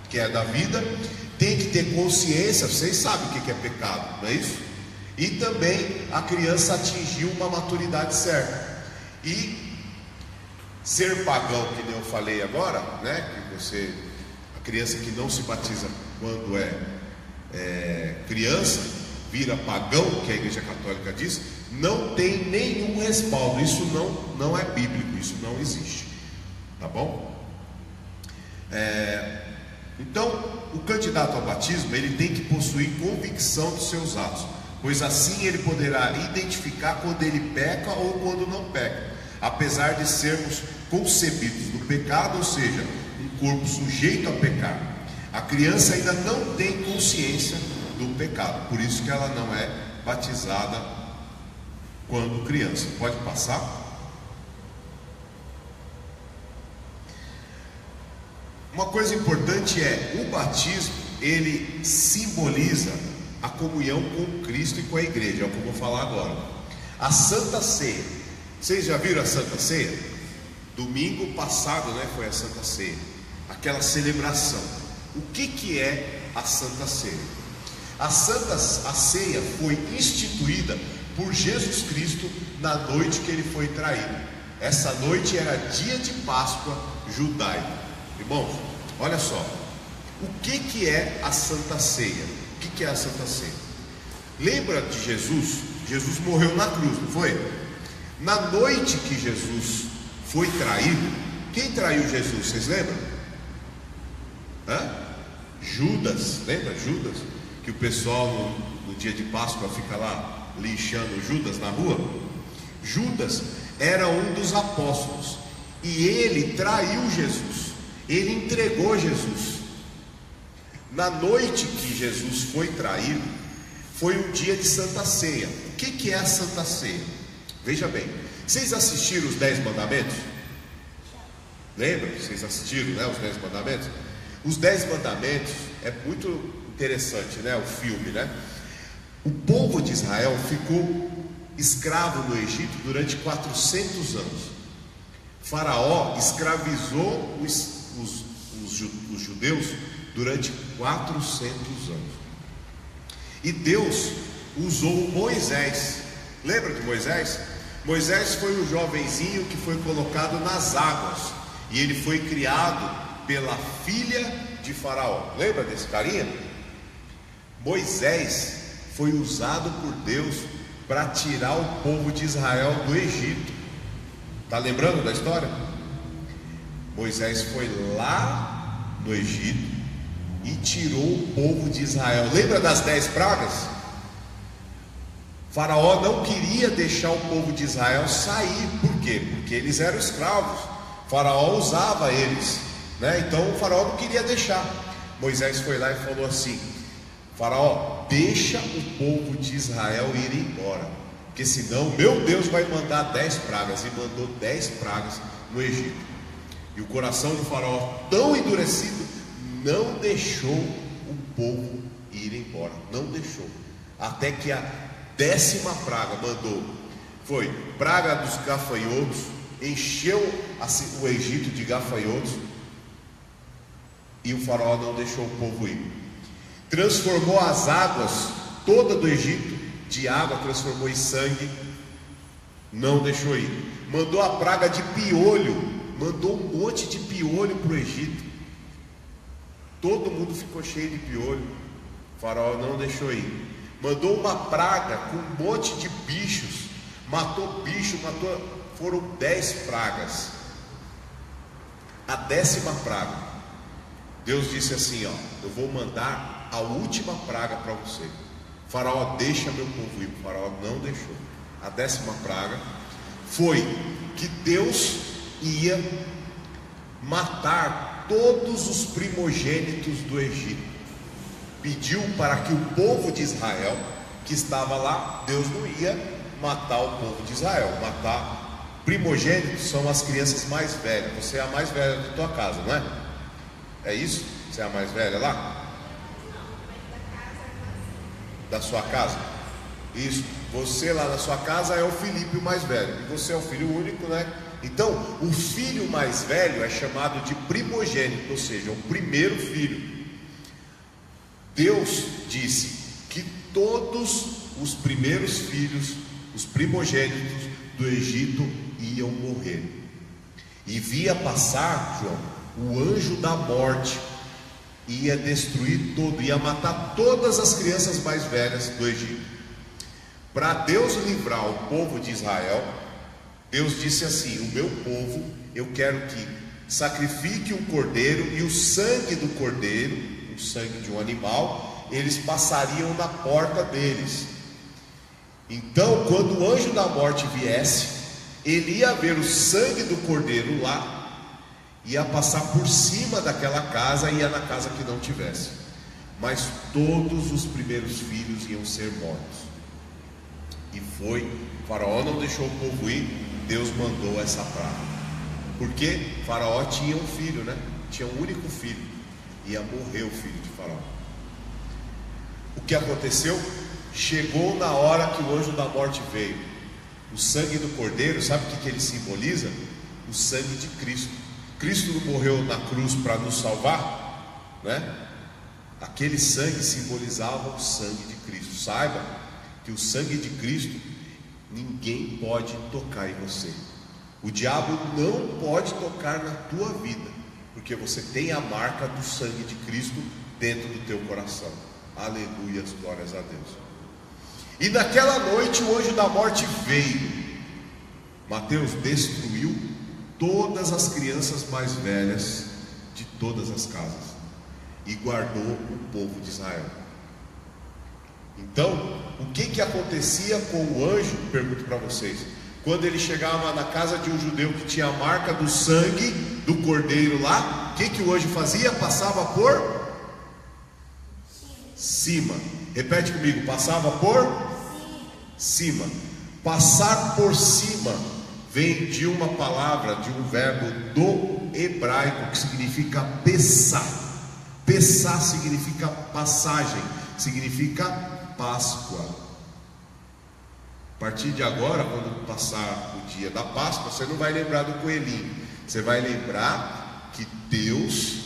quer da vida, tem que ter consciência, vocês sabem o que é pecado, não é isso? E também a criança atingiu uma maturidade certa. E ser pagão, que nem eu falei agora, né? Que a criança que não se batiza quando é criança, vira pagão, que a Igreja Católica diz, não tem nenhum respaldo. Isso não é bíblico, isso não existe, tá bom? Então, o candidato ao batismo, ele tem que possuir convicção dos seus atos, pois assim ele poderá identificar quando ele peca ou quando não peca, apesar de sermos concebidos no pecado, ou seja, um corpo sujeito a pecar. A criança ainda não tem consciência do pecado, por isso que ela não é batizada quando criança. Pode passar? Uma coisa importante é, o batismo, ele simboliza a comunhão com Cristo e com a igreja, é o que eu vou falar agora. A Santa Ceia, vocês já viram a Santa Ceia? Domingo passado, né, foi a Santa Ceia, aquela celebração. O que é a Santa Ceia? A Ceia foi instituída por Jesus Cristo na noite que ele foi traído. Essa noite era dia de Páscoa judaico. Irmãos, olha só, o que é a Santa Ceia? O que é a Santa Ceia? Lembra de Jesus? Jesus morreu na cruz, não foi? Na noite que Jesus foi traído, quem traiu Jesus? Vocês lembram? Judas, lembra Judas? Que o pessoal no dia de Páscoa fica lá linchando Judas na rua. Judas era um dos apóstolos e ele traiu Jesus. Ele entregou Jesus. Na noite que Jesus foi traído, foi um dia de Santa Ceia. O que é a Santa Ceia? Veja bem, vocês assistiram os 10 mandamentos? Lembra? Vocês assistiram, né, os 10 mandamentos? Os 10 mandamentos é muito interessante, né, o filme, né? O povo de Israel ficou escravo no Egito durante 400 anos. Faraó escravizou os judeus durante 400 anos. E Deus usou Moisés. Lembra de Moisés? Moisés foi um jovenzinho que foi colocado nas águas e ele foi criado pela filha de Faraó. Lembra desse carinha? Moisés foi usado por Deus para tirar o povo de Israel do Egito. Está lembrando da história? Moisés foi lá no Egito e tirou o povo de Israel. Lembra das 10 pragas? Faraó não queria deixar o povo de Israel sair. Por quê? Porque eles eram escravos. Faraó usava eles, né? Então o faraó não queria deixar. Moisés foi lá e falou assim: Faraó, deixa o povo de Israel ir embora, porque senão meu Deus vai mandar 10 pragas. E mandou 10 pragas no Egito. E o coração do faraó, tão endurecido, não deixou o povo ir embora. Não deixou. Até que a 10ª praga mandou. Foi praga dos gafanhotos. Encheu o Egito de gafanhotos. E o faraó não deixou o povo ir. Transformou as águas toda do Egito de água, transformou em sangue. Não deixou ir. Mandou a praga de piolho. Mandou um monte de piolho para o Egito. Todo mundo ficou cheio de piolho. O faraó não deixou ir. Mandou uma praga com um monte de bichos. Matou bicho, foram 10 pragas. A 10ª praga, Deus disse assim, ó: eu vou mandar a última praga para você. O faraó, deixa meu povo ir. O faraó não deixou. A 10ª praga foi que Deus ia matar todos os primogênitos do Egito. Pediu para que o povo de Israel que estava lá, Deus não ia matar o povo de Israel. Matar primogênitos são as crianças mais velhas. Você é a mais velha da tua casa, não é? É isso? Você é a mais velha lá? Da sua casa? Isso. Você lá na sua casa é o Felipe, o mais velho. E você é o filho único, né? Então, o filho mais velho é chamado de primogênito, ou seja, o primeiro filho. Deus disse que todos os primeiros filhos, os primogênitos do Egito, iam morrer. E via passar, João, o anjo da morte, ia destruir todo, ia matar todas as crianças mais velhas do Egito. Para Deus livrar o povo de Israel, Deus disse assim: o meu povo, eu quero que sacrifique um cordeiro, e o sangue do cordeiro, o sangue de um animal, eles passariam na porta deles. Então, quando o anjo da morte viesse, ele ia ver o sangue do cordeiro lá, ia passar por cima daquela casa, e ia na casa que não tivesse. Mas todos os primeiros filhos iam ser mortos. E foi, o faraó não deixou o povo ir, Deus mandou essa praga. Porque faraó tinha um filho, né? Tinha um único filho. Ia morrer o filho de faraó. O que aconteceu? Chegou na hora que o anjo da morte veio. O sangue do cordeiro, sabe o que ele simboliza? O sangue de Cristo. Cristo não morreu na cruz para nos salvar, né? Aquele sangue simbolizava o sangue de Cristo. Saiba que o sangue de Cristo, ninguém pode tocar em você. O diabo não pode tocar na tua vida, porque você tem a marca do sangue de Cristo dentro do teu coração. Aleluia, glórias a Deus. E naquela noite o anjo da morte veio. Mateus destruiu todas as crianças mais velhas de todas as casas e guardou o povo de Israel. Então, o que acontecia com o anjo? Pergunto para vocês. Quando ele chegava na casa de um judeu que tinha a marca do sangue do cordeiro lá, o que o anjo fazia? Passava por cima. Repete comigo: passava por cima. Passar por cima vem de uma palavra, de um verbo do hebraico que significa pessar. Pessar significa passagem, significa Páscoa. A partir de agora, quando passar o dia da Páscoa, você não vai lembrar do coelhinho. Você vai lembrar que Deus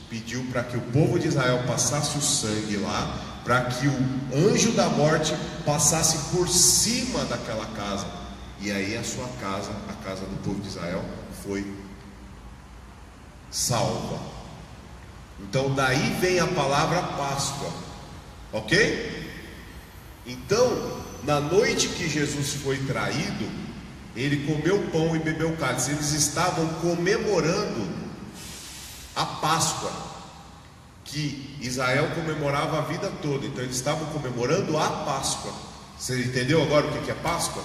pediu para que o povo de Israel passasse o sangue lá, para que o anjo da morte passasse por cima daquela casa. E aí a sua casa, a casa do povo de Israel, foi salva. Então daí vem a palavra Páscoa. Ok? Então, na noite que Jesus foi traído, ele comeu pão e bebeu cálice. Eles estavam comemorando a Páscoa, que Israel comemorava a vida toda. Então eles estavam comemorando a Páscoa. Você entendeu agora o que é Páscoa?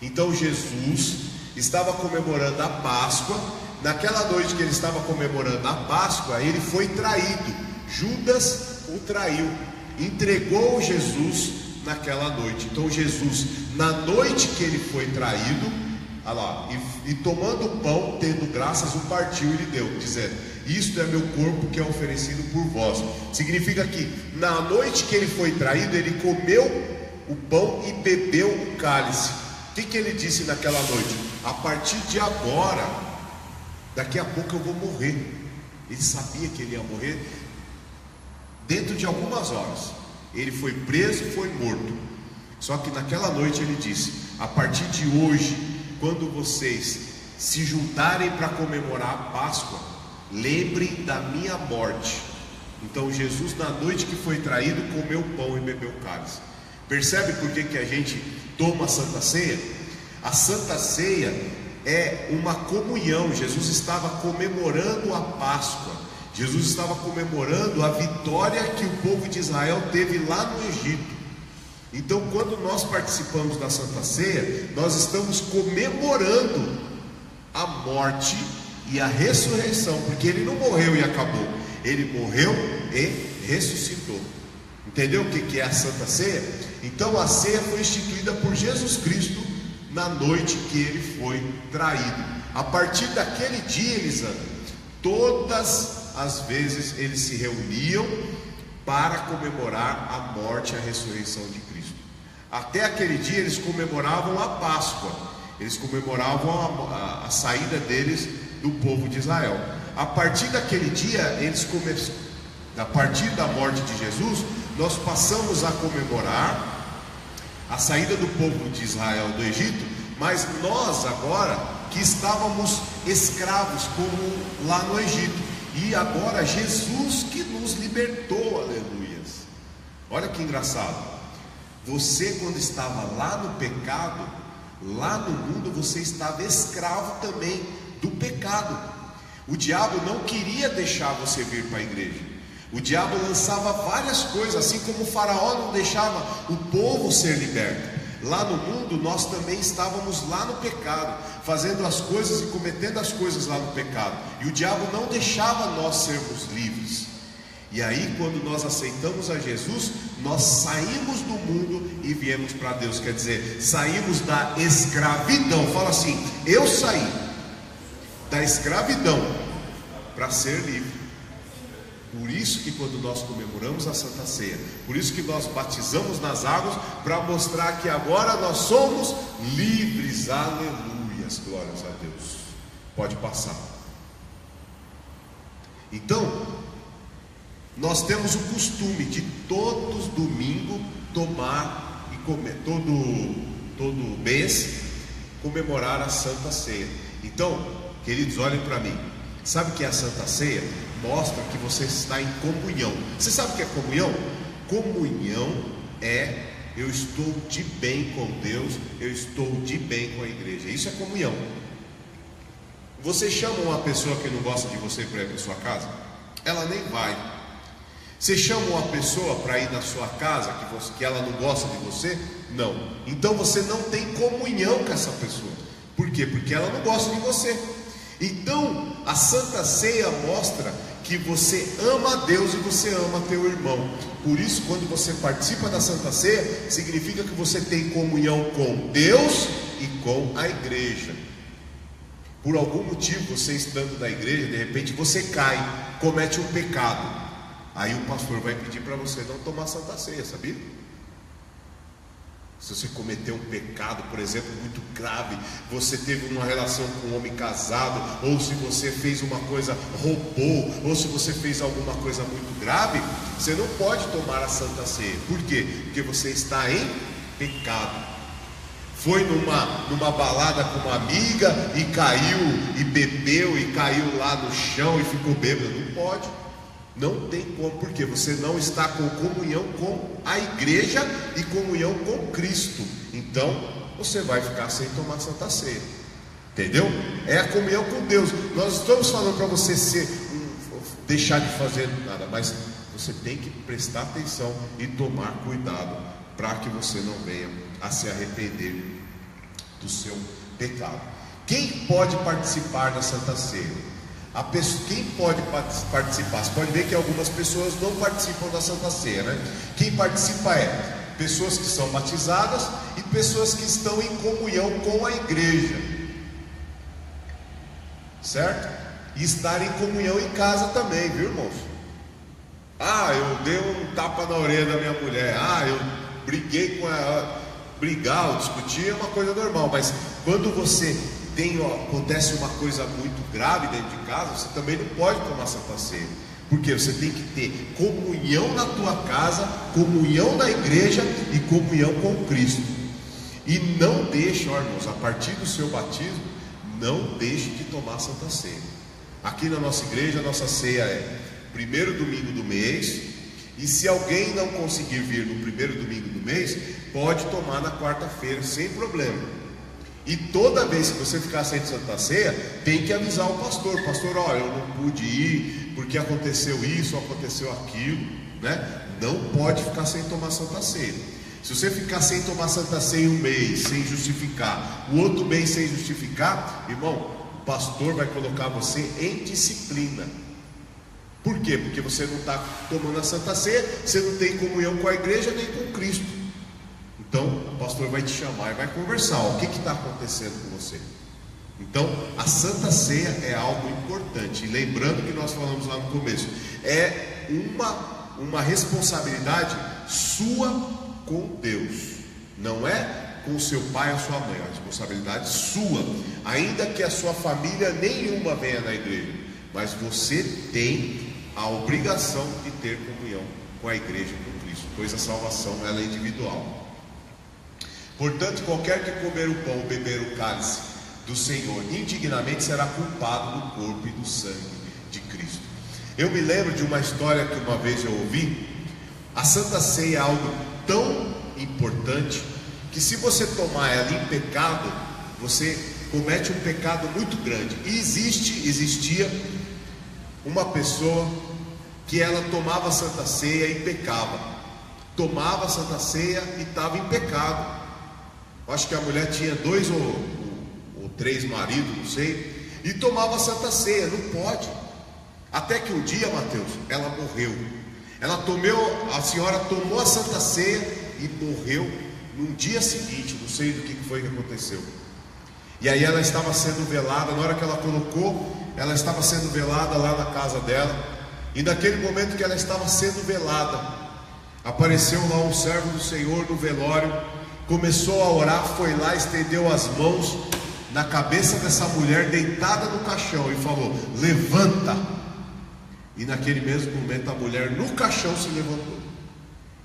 Então Jesus estava comemorando a Páscoa. Naquela noite que ele estava comemorando a Páscoa, ele foi traído. Judas o traiu, entregou Jesus naquela noite. Então Jesus, na noite que ele foi traído, olha lá, e tomando o pão, tendo graças, o partiu e lhe deu, dizendo: isto é meu corpo que é oferecido por vós. Significa que na noite que ele foi traído, ele comeu o pão e bebeu o cálice. O que ele disse naquela noite? A partir de agora, daqui a pouco eu vou morrer. Ele sabia que ele ia morrer dentro de algumas horas. Ele foi preso e foi morto. Só que naquela noite ele disse: a partir de hoje, quando vocês se juntarem para comemorar a Páscoa, lembrem da minha morte. Então Jesus, na noite que foi traído, comeu pão e bebeu cálice. Percebe por que a gente toma a Santa Ceia? A Santa Ceia é uma comunhão. Jesus estava comemorando a Páscoa. Jesus estava comemorando a vitória que o povo de Israel teve lá no Egito. Então, quando nós participamos da Santa Ceia, nós estamos comemorando a morte e a ressurreição, porque ele não morreu e acabou, ele morreu e ressuscitou. Entendeu o que é a Santa Ceia? Então a ceia foi instituída por Jesus Cristo na noite que ele foi traído. A partir daquele dia, Elisandra, todas as vezes eles se reuniam para comemorar a morte e a ressurreição de Cristo. Até aquele dia eles comemoravam a Páscoa, eles comemoravam a saída deles do povo de Israel. A partir daquele dia, a partir da morte de Jesus, nós passamos a comemorar a saída do povo de Israel do Egito, mas nós agora que estávamos escravos como lá no Egito, e agora Jesus que nos libertou, aleluias. Olha que engraçado. Você, quando estava lá no pecado, lá no mundo, você estava escravo também do pecado. O diabo não queria deixar você vir para a igreja. O diabo lançava várias coisas, assim como o faraó não deixava o povo ser liberto. Lá no mundo nós também estávamos lá no pecado, fazendo as coisas e cometendo as coisas lá no pecado, e o diabo não deixava nós sermos livres. E aí, quando nós aceitamos a Jesus, nós saímos do mundo e viemos para Deus. Quer dizer, saímos da escravidão. Fala assim: eu saí da escravidão para ser livre. Por isso que quando nós comemoramos a Santa Ceia, por isso que nós batizamos nas águas, para mostrar que agora nós somos livres. Aleluias, glórias a Deus. Pode passar. Então, nós temos o costume de todos os domingos tomar e comer, todo mês, comemorar a Santa Ceia. Então, queridos, olhem para mim. Sabe o que é a Santa Ceia? Mostra que você está em comunhão. Você sabe o que é comunhão? Comunhão é: eu estou de bem com Deus, eu estou de bem com a igreja. Isso é comunhão. Você chama uma pessoa que não gosta de você para ir para sua casa? Ela nem vai. Você chama uma pessoa para ir na sua casa que ela não gosta de você? Não. Então você não tem comunhão com essa pessoa. Por quê? Porque ela não gosta de você. Então a Santa Ceia mostra que você ama a Deus e você ama teu irmão. Por isso, quando você participa da Santa Ceia, significa que você tem comunhão com Deus e com a igreja. Por algum motivo, você estando na igreja, de repente você cai, comete um pecado. Aí o pastor vai pedir para você não tomar Santa Ceia, sabia? Se você cometeu um pecado, por exemplo, muito grave, você teve uma relação com um homem casado, ou se você fez uma coisa, roubou, ou se você fez alguma coisa muito grave, você não pode tomar a Santa Ceia. Por quê? Porque você está em pecado. Foi numa balada com uma amiga e caiu, e bebeu, e caiu lá no chão e ficou bêbado. Não pode. Não tem como, porque você não está com comunhão com a igreja e comunhão com Cristo. Então você vai ficar sem tomar Santa Ceia. Entendeu? É a comunhão com Deus. Nós estamos falando para você deixar de fazer nada, mas você tem que prestar atenção e tomar cuidado para que você não venha a se arrepender do seu pecado. Quem pode participar da Santa Ceia? Quem pode participar? Você pode ver que algumas pessoas não participam da Santa Ceia, né? Quem participa é pessoas que são batizadas e pessoas que estão em comunhão com a igreja, certo? E estar em comunhão em casa também, viu, irmãos? Ah, eu dei um tapa na orelha da minha mulher. Ah, eu briguei com ela. Brigar ou discutir é uma coisa normal, mas quando você acontece uma coisa muito grave dentro de casa, você também não pode tomar Santa Ceia, porque você tem que ter comunhão na tua casa, comunhão na igreja e comunhão com Cristo. E não deixe, ó, irmãos, a partir do seu batismo, não deixe de tomar Santa Ceia. Aqui na nossa igreja, a nossa ceia é primeiro domingo do mês, e se alguém não conseguir vir no primeiro domingo do mês, pode tomar na quarta-feira, sem problema. E toda vez que você ficar sem Santa Ceia, tem que avisar o pastor: pastor, olha, eu não pude ir, porque aconteceu isso, aconteceu aquilo, né? Não pode ficar sem tomar Santa Ceia. Se você ficar sem tomar Santa Ceia um mês, sem justificar, o outro mês sem justificar, irmão, o pastor vai colocar você em disciplina. Por quê? Porque você não está tomando a Santa Ceia, você não tem comunhão com a igreja nem com Cristo. Então o pastor vai te chamar e vai conversar: o que está acontecendo com você? Então a Santa Ceia é algo importante. E lembrando que nós falamos lá no começo, é uma responsabilidade sua com Deus, não é com o seu pai ou sua mãe, é uma responsabilidade sua. Ainda que a sua família nenhuma venha na igreja, mas você tem a obrigação de ter comunhão com a igreja, com Cristo, pois a salvação ela é individual. Portanto, qualquer que comer o pão ou beber o cálice do Senhor indignamente será culpado do corpo e do sangue de Cristo. Eu me lembro de uma história que uma vez eu ouvi. A Santa Ceia é algo tão importante que, se você tomar ela em pecado, você comete um pecado muito grande. E existia uma pessoa que ela tomava a Santa Ceia e pecava. Tomava a Santa Ceia e estava em pecado. Acho que a mulher tinha 2 ou 3 maridos, não sei, e tomava a Santa Ceia. Não pode. Até que um dia, Mateus, ela morreu. A senhora tomou a Santa Ceia e morreu no dia seguinte. Não sei do que foi que aconteceu. E aí ela estava sendo velada. Na hora que ela colocou, ela estava sendo velada lá na casa dela. E naquele momento que ela estava sendo velada, apareceu lá um servo do Senhor no velório, começou a orar, foi lá, estendeu as mãos na cabeça dessa mulher deitada no caixão e falou: levanta. E naquele mesmo momento a mulher no caixão se levantou.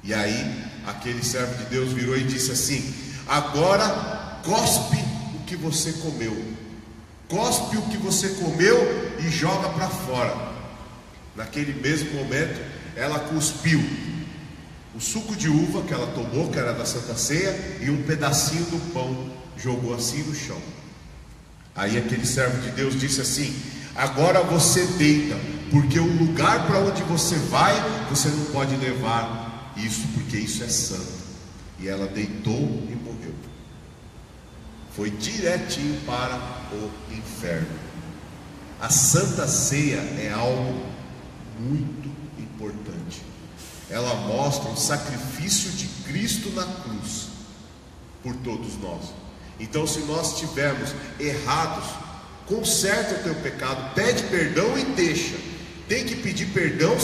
E aí aquele servo de Deus virou e disse assim: agora cospe o que você comeu. Cospe o que você comeu e joga para fora. Naquele mesmo momento ela cuspiu o suco de uva que ela tomou, que era da Santa Ceia, e um pedacinho do pão, jogou assim no chão. Aí aquele servo de Deus disse assim: agora você deita, porque o lugar para onde você vai, você não pode levar isso, porque isso é santo. E ela deitou e morreu. Foi direitinho para o inferno. A Santa Ceia é algo muito importante. Ela mostra o sacrifício de Cristo na cruz por todos nós. Então, se nós estivermos errados, conserta o teu pecado, pede perdão e deixa. Tem que pedir perdão